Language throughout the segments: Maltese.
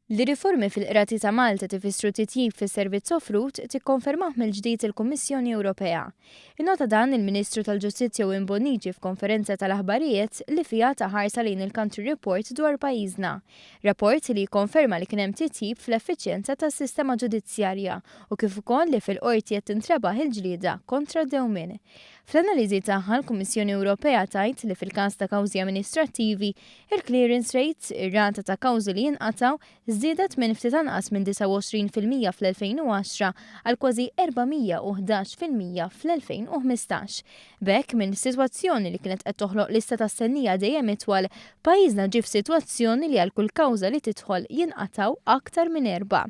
Li riformi fil-qrati ta' Malta tifissru titjib fis-servizz offrut tikkonfermah mill-ġdid il-Kummissjoni Ewropea. Innota dan il-Ministru tal-Ġustizzja Wim Bonnici f'konferenza tal-aħbarijiet li fiha taħarsa lejn il-Country Report dwar pajjiżna. Rapport li jikkonferma li kien hemm titjib fl-effiċjenza tas-sistema ġudizzjarja u kif ukoll li fil-qorti qed tintrebaħ il-ġlieda kontra d-dewmien. Fl-analiżi tagħha l-Kummissjoni Ewropea tgħid li fil-każ ta' kawżi amministrattivi il-clearance rates, ir-rata ta' kawżi li jinqataw, żdiedet minn ftit anqas minn 29% fl-2010 għal kważi 411% fl-2015. B'hekk minn sitwazzjoni li kienet qed toħloq lista ta' stennija dejjem itwal, pajjiżna ġie f'sitwazzjoni li għal kull kawża li tidħol jinqataw aktar minn 4.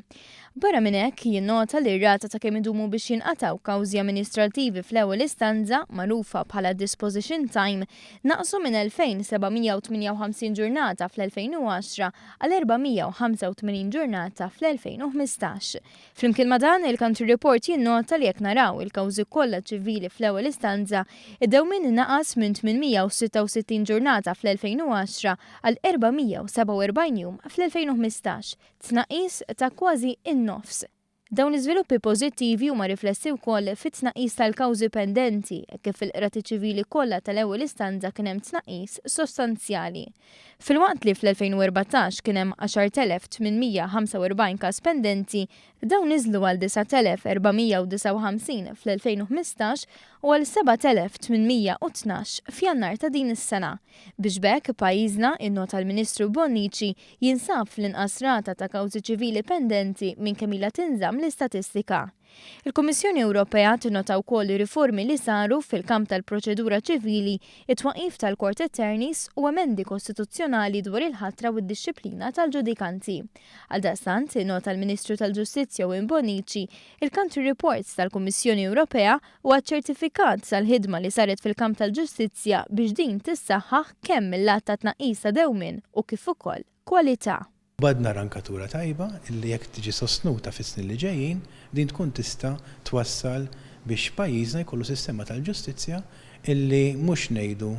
Barra minn hekk jinnota li r-rata ta' kemm idumu biex jinqataw kawżi amministrattivi fl-ewwel istanza, magħrufa bħala disposition time, naqsu minn 2758 ġurnata fl-2010 għal 485 ġurnata fl-2015. Flimkien ma' dan, il-Country Report jinnota li jekk naraw il-kawżi kollha ċivili fl-ewwel istanza, id-dewmien naqas minn 866 ġurnata fl-2010 għal 447 jum fl-2015, tnaqqis ta' kważi in-nofs. Dawn iżviluppi pożittivi huma riflessi wkoll fit-tnaqqis tal-kawżi pendenti kif il-qrati ċivili kollha tal-ewwel istanza kien hemm tnaqqis sostanzjali. Filwaqt li fl-2014 kien hemm 10,845 każ pendenti, dawn niżlu għal 9,459 fl-2015 u għal 7,812 f'Jannar ta' din is-sena. Biex b'hekk pajjiżna, innota l-Ministru Bonnici, jinsab fl-inqas rata ta' kawżi ċivili pendenti minn kemm ilha tinżamm l-istatistika. Il-Kummissjoni Ewropea tinnota wkoll riformi li saru fil-kamp tal-proċedura ċivili, it-twaqqif tal-Court Attorneys u emendi kostituzzjonali dwar il-ħatra u d-dixxiplina tal-ġudikanti. Għaldaqstant, innota l-Ministru tal-Ġustizzja Wim Bonnici, il-Country Reports tal-Kummissjoni Ewropea huwa ċertifikat tal-ħidma li saret fil-kamp tal-ġustizzja biex din tissaħħaħ kemm mill-lat ta' tnaqqis ta' dewmien u kif ukoll kwalità. Badna rankatura tajba illi jekk tiġi sostnuta fis-snin li ġejjin, din tkun tista' twassal biex pajjiżna jkollu sistema tal-ġustizzja illi mhux ngħidu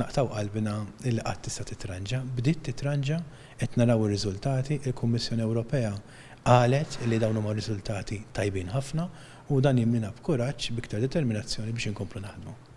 naqtaw qalbina illi qatt tista' titranġa, bdiet titranġa qed naraw ir-riżultati, il-Kummissjoni Ewropea qalet illi dawn huma riżultati tajbin ħafna u dan jimlina b'kuraġġ b'iktar determinazzjoni biex inkomplu naħdmu.